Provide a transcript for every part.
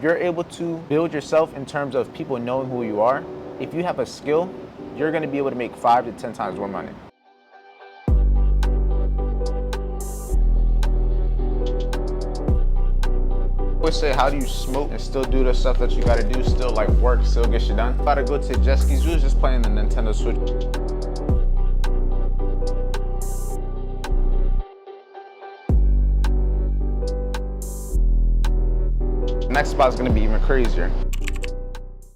you're able to build yourself in terms of people knowing who you are, if you have a skill, you're gonna be able to make 5 to 10 times more money. I always say, how do you smoke and still do the stuff that you gotta do, still like work, still get shit done? About to go to jet skis, you was just playing the Nintendo Switch. Next spot is gonna be even crazier.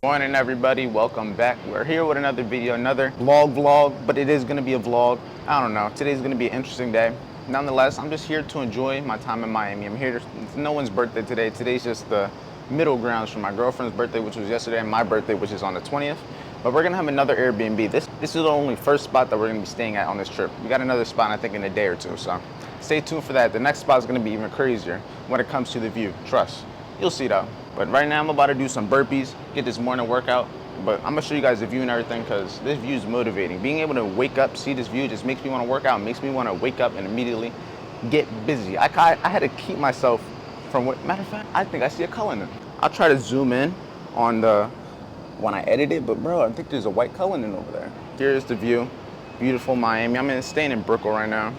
Morning everybody, welcome back. We're here with another video, another vlog, but it is gonna be a vlog. I don't know, today's gonna be an interesting day. Nonetheless, I'm just here to enjoy my time in Miami. I'm here, it's no one's birthday today. Today's just the middle grounds for my girlfriend's birthday, which was yesterday, and my birthday, which is on the 20th. But we're gonna have another Airbnb. This is the only first spot that we're gonna be staying at on this trip. We got another spot, I think, in a day or two, so stay tuned for that. The next spot is gonna be even crazier when it comes to the view, trust. You'll see though. But right now I'm about to do some burpees, get this morning workout. But I'm gonna show you guys the view and everything because this view is motivating. Being able to wake up, see this view just makes me wanna work out, makes me wanna wake up and immediately get busy. I had to keep myself from what, matter of fact, I think I see a Cullinan. I'll try to zoom in on when I edit it, but bro, I think there's a white Cullinan over there. Here's the view, beautiful Miami. I'm staying in Brickell right now.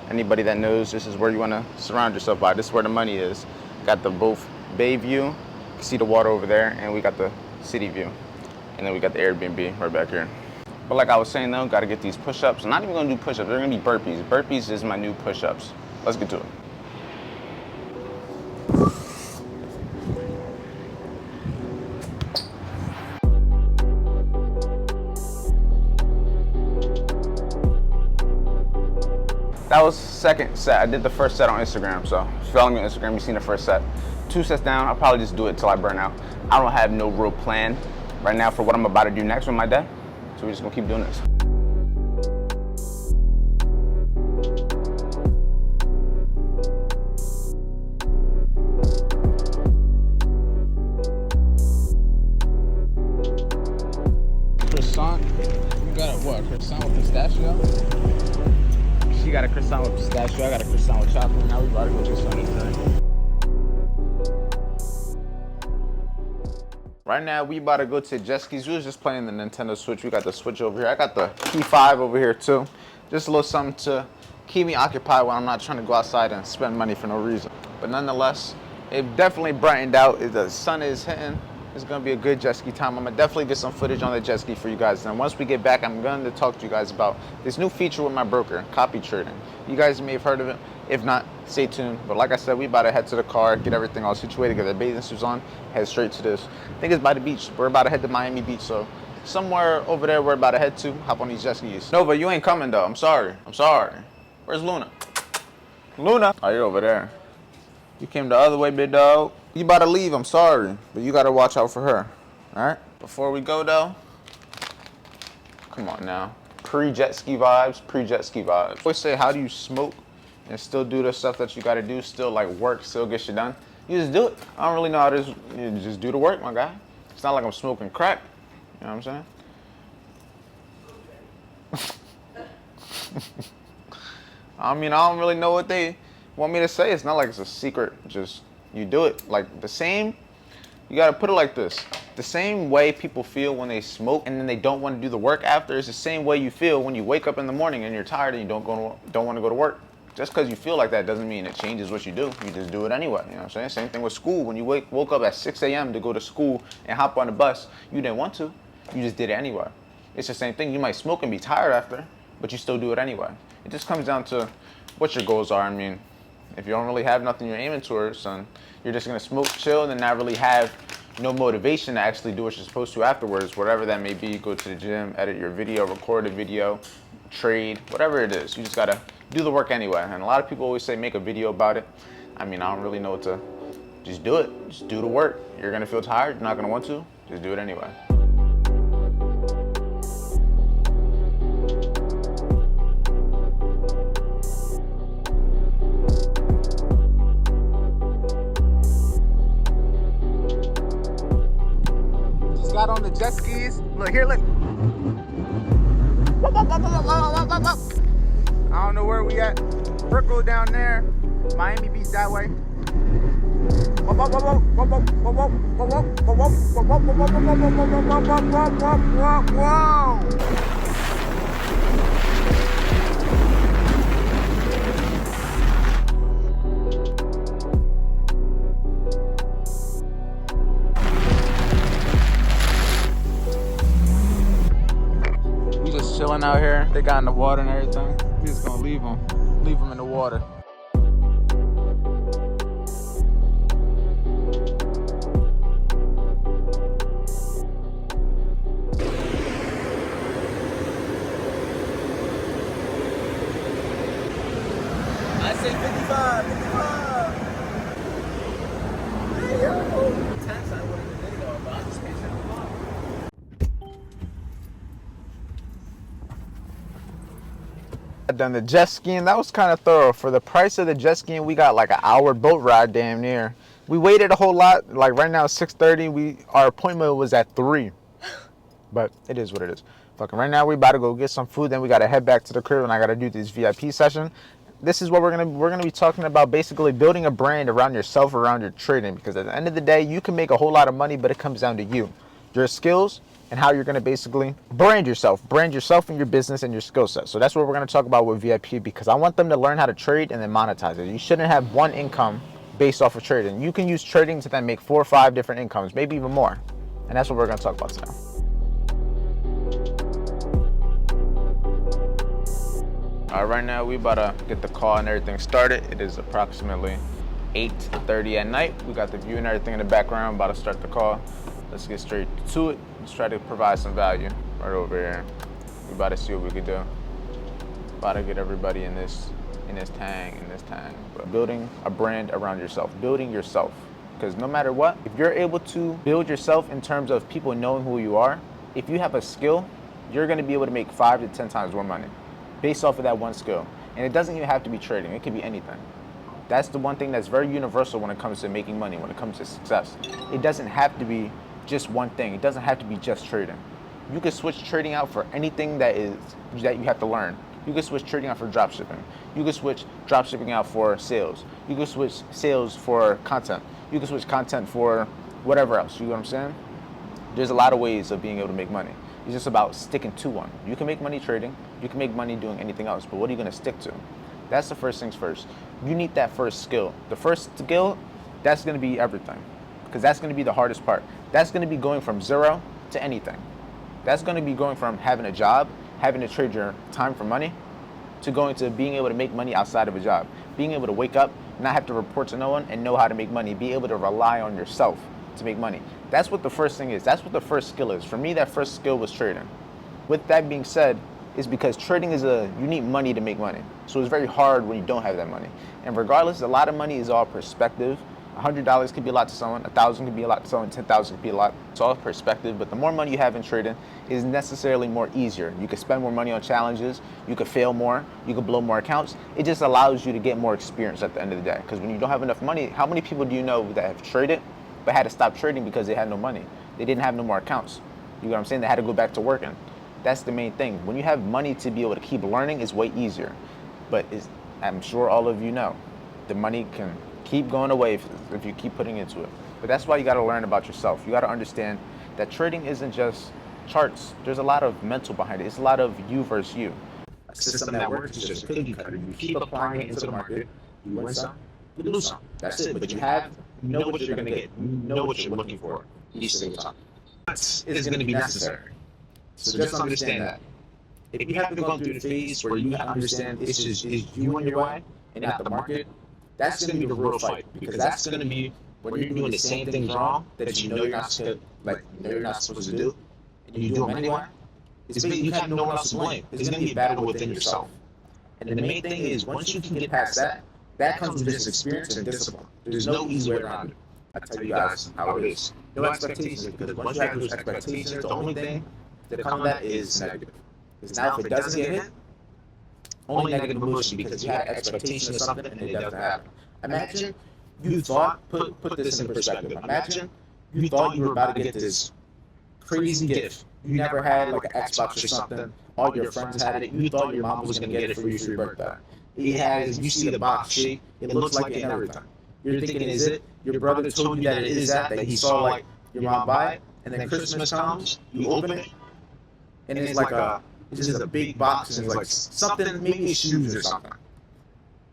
Anybody that knows, this is where you wanna surround yourself by. This is where the money is. Got the both bay view, you can see the water over there, and we got the city view. And then we got the Airbnb right back here. But like I was saying though, gotta get these push-ups. I'm not even gonna do push-ups, they're gonna be burpees. Burpees is my new push-ups. Let's get to it. That was second set. I did the first set on Instagram, so if you follow me on Instagram, you've seen the first set. 2 sets down, I'll probably just do it till I burn out. I don't have no real plan right now for what I'm about to do next with my day, so we're just gonna keep doing this. Croissant, you got a what, croissant with pistachio? She got a croissant with pistachio, I got a croissant with chocolate. Now we about to go to Sunny today. Right now, we about to go to jet skis. We was just playing the Nintendo Switch. We got the Switch over here. I got the P5 over here too. Just a little something to keep me occupied when I'm not trying to go outside and spend money for no reason. But nonetheless, it definitely brightened out. The sun is hitting. It's gonna be a good jet ski time. I'm gonna definitely get some footage on the jet ski for you guys. And once we get back, I'm going to talk to you guys about this new feature with my broker, copy trading. You guys may have heard of it. If not, stay tuned. But like I said, we about to head to the car, get everything all situated, get the bathing suits on, head straight to this. I think it's by the beach. We're about to head to Miami Beach, so somewhere over there we're about to head to, hop on these jet skis. Nova, you ain't coming though. I'm sorry. Where's Luna? Luna! Oh, you're over there. You came the other way, big dog. You about to leave, I'm sorry, but you gotta watch out for her, all right? Before we go though, come on now. Pre-jet ski vibes. I always say, how do you smoke and still do the stuff that you gotta do, still like work, still get shit done? You just do it. I don't really know how to you just do the work, my guy. It's not like I'm smoking crack, you know what I'm saying? I mean, I don't really know what they want me to say. It's not like it's a secret, just you do it. Like the same, you gotta put it like this. The same way people feel when they smoke and then they don't want to do the work after is the same way you feel when you wake up in the morning and you're tired and you don't want to go to work. Just because you feel like that doesn't mean it changes what you do. You just do it anyway, you know what I'm saying? Same thing with school. When you woke up at 6 a.m. to go to school and hop on the bus, you didn't want to, you just did it anyway. It's the same thing. You might smoke and be tired after, but you still do it anyway. It just comes down to what your goals are. I mean, if you don't really have nothing you're aiming towards, then you're just gonna smoke, chill, and not really have no motivation to actually do what you're supposed to afterwards, whatever that may be. Go to the gym, edit your video, record a video, trade, whatever it is. You just gotta do the work anyway. And a lot of people always say make a video about it. I mean, I don't really know what to, just do it. Just do the work. You're gonna feel tired, you're not gonna want to, just do it anyway. Got on the jet skis. Look here, look. I don't know where we at. Brickell down there. Miami Beach that way. We just chilling out here. They got in the water and everything. We just gonna leave them in the water. I say 55, 55. Hey, yo. Tax I would have been though, but I just paid $75. I done the jet skiing. That was kind of thorough. For the price of the jet skiing, we got like an hour boat ride damn near. We waited a whole lot. Like right now it's 6:30. Our appointment was at 3. But it is what it is. Fucking right now we about to go get some food, then we gotta head back to the crib and I gotta do this VIP session. This is what we're gonna be talking about, basically building a brand around yourself, around your trading, because at the end of the day you can make a whole lot of money, but it comes down to you, your skills, and how you're gonna basically brand yourself and your business and your skill set. So that's what we're gonna talk about with VIP, because I want them to learn how to trade and then monetize it. You shouldn't have one income based off of trading. You can use trading to then make 4 or 5 different incomes, maybe even more. And that's what we're gonna talk about today. Right now we about to get the call and everything started. It is approximately 8:30 at night. We got the view and everything in the background. About to start the call. Let's get straight to it. Let's try to provide some value right over here. We about to see what we can do. About to get everybody in this tang. But building a brand around yourself, building yourself. Because no matter what, if you're able to build yourself in terms of people knowing who you are, if you have a skill, you're going to be able to make 5 to 10 times more money based off of that one skill. And it doesn't even have to be trading. It could be anything. That's the one thing that's very universal when it comes to making money, when it comes to success. It doesn't have to be just one thing. It doesn't have to be just trading. You could switch trading out for anything that you have to learn. You could switch trading out for drop shipping. You could switch drop shipping out for sales. You could switch sales for content. You could switch content for whatever else. You know what I'm saying? There's a lot of ways of being able to make money. It's just about sticking to one. You can make money trading. You can make money doing anything else, but what are you going to stick to? That's the first things first. You need that first skill. The first skill, that's going to be everything, because that's going to be the hardest part. That's going to be going from 0 to anything. That's going to be going from having a job, having to trade your time for money, to going to being able to make money outside of a job. Being able to wake up, not have to report to no one, and know how to make money. Be able to rely on yourself to make money. That's what the first thing is. That's what the first skill is. For me, that first skill was trading. With that being said, is because trading you need money to make money. So it's very hard when you don't have that money. And regardless, a lot of money is all perspective. $100 could be a lot to someone, 1,000 could be a lot to someone, 10,000 could be a lot. It's all perspective, but the more money you have in trading is necessarily more easier. You can spend more money on challenges, you could fail more, you could blow more accounts. It just allows you to get more experience at the end of the day. Because when you don't have enough money, how many people do you know that have traded but had to stop trading because they had no money? They didn't have no more accounts. You know what I'm saying? They had to go back to working. That's the main thing. When you have money to be able to keep learning, it's way easier. But I'm sure all of you know, the money can keep going away if you keep putting into it. But that's why you got to learn about yourself. You got to understand that trading isn't just charts. There's a lot of mental behind it. It's a lot of you versus you. A system that works is just a cookie cutter. You keep applying it into the market, you win some, you lose some. That's it. But you know what you're going to get. You know what you're looking for each single time. What is going to be necessary? So just understand that. If you have to go through the phase where you understand this is you on your way and not the market, that's going to be the real fight, because that's going to be when you're doing the same things wrong that you know you're not supposed to do, and you do them anyway. You have no one else to blame. It's going to be a battle within yourself. And the main thing is, once you can get past that, that comes with just experience and discipline. There's no easy way around it. I tell you guys how it is. No expectations, because once you have those expectations, the only thing to combat is negative. Because now if it doesn't get hit, only negative emotion, because you had expectation of something and it doesn't happen. Imagine you thought, put this in perspective. Imagine you thought you were about to get this crazy gift. You never had like an Xbox or something. All your friends had it. You thought your mom was going to get it for you for your birthday. You see the box shape. It looks like it and everything. You're thinking, is it? Your brother told you that it is that he saw like your mom buy it, and then Christmas comes, you open it, and it's like it's just a big box, and it's like something, maybe shoes or something.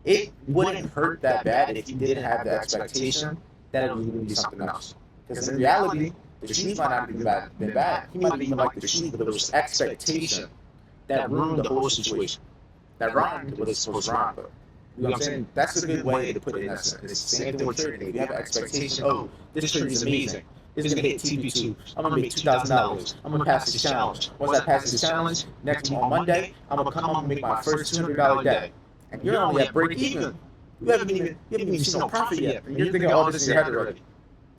It wouldn't hurt that bad if you did have the expectation that it was going to be something else. Because in reality, the shoes might not have been bad. He might have even liked the shoes, but there was expectation that ruined the whole situation. That rhymed what it's supposed to rhyme, but you know what I'm saying? That's a good way to put it in that sense. It's the same thing with trading. If you have an expectation, oh, this trade is amazing. It's going to hit TP2. I'm going to make $2,000. I'm going to pass this challenge. Once I pass this challenge, next on Monday, I'm going to come home and make my first $200 day. And you're only at break even. You haven't even seen no profit yet. And you're thinking all this in your head already.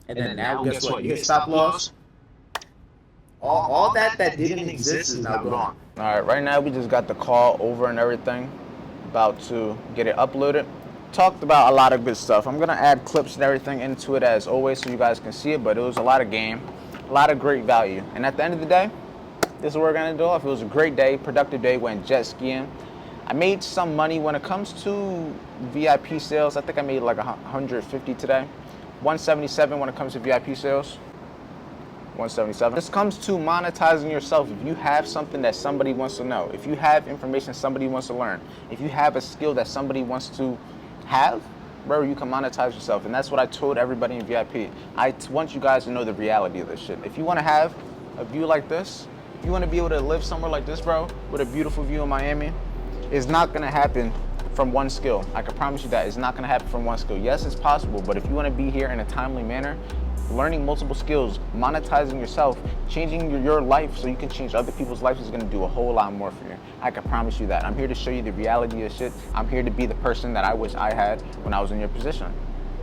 And then now, guess what? You hit stop loss. All that didn't exist is now gone. All right, right now we just got the call over and everything. About to get it uploaded. Talked about a lot of good stuff. I'm gonna add clips and everything into it as always so you guys can see it, but it was a lot of game, a lot of great value. And at the end of the day, this is what we're gonna do. If it was a great day, productive day, went jet skiing. I made some money when it comes to VIP sales. I think I made like 150 today. 177 when it comes to VIP sales. 177. This comes to monetizing yourself. If you have something that somebody wants to know, if you have information somebody wants to learn, if you have a skill that somebody wants to have, bro, you can monetize yourself. And that's what I told everybody in VIP. I want you guys to know the reality of this shit. If you want to have a view like this, if you want to be able to live somewhere like this, bro, with a beautiful view in Miami, it's not going to happen from one skill. I can promise you that. It's not going to happen from one skill. Yes, it's possible, but if you want to be here in a timely manner, learning multiple skills, monetizing yourself, changing your life so you can change other people's lives is going to do a whole lot more for you. I can promise you that. I'm here to show you the reality of shit. I'm here to be the person that I wish I had when I was in your position.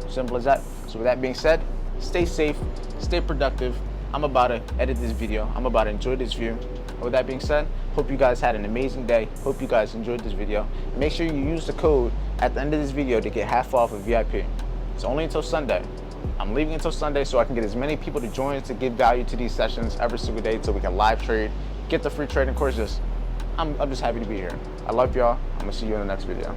Simple as that. So with that being said, stay safe, stay productive. I'm about to edit this video. I'm about to enjoy this view. With that being said, hope you guys had an amazing day. Hope you guys enjoyed this video. Make sure you use the code at the end of this video to get half off of VIP. It's only until Sunday. I'm leaving until Sunday so I can get as many people to join to give value to these sessions every single day so we can live trade, get the free trading courses. I'm just happy to be here. I love y'all. I'm gonna see you in the next video.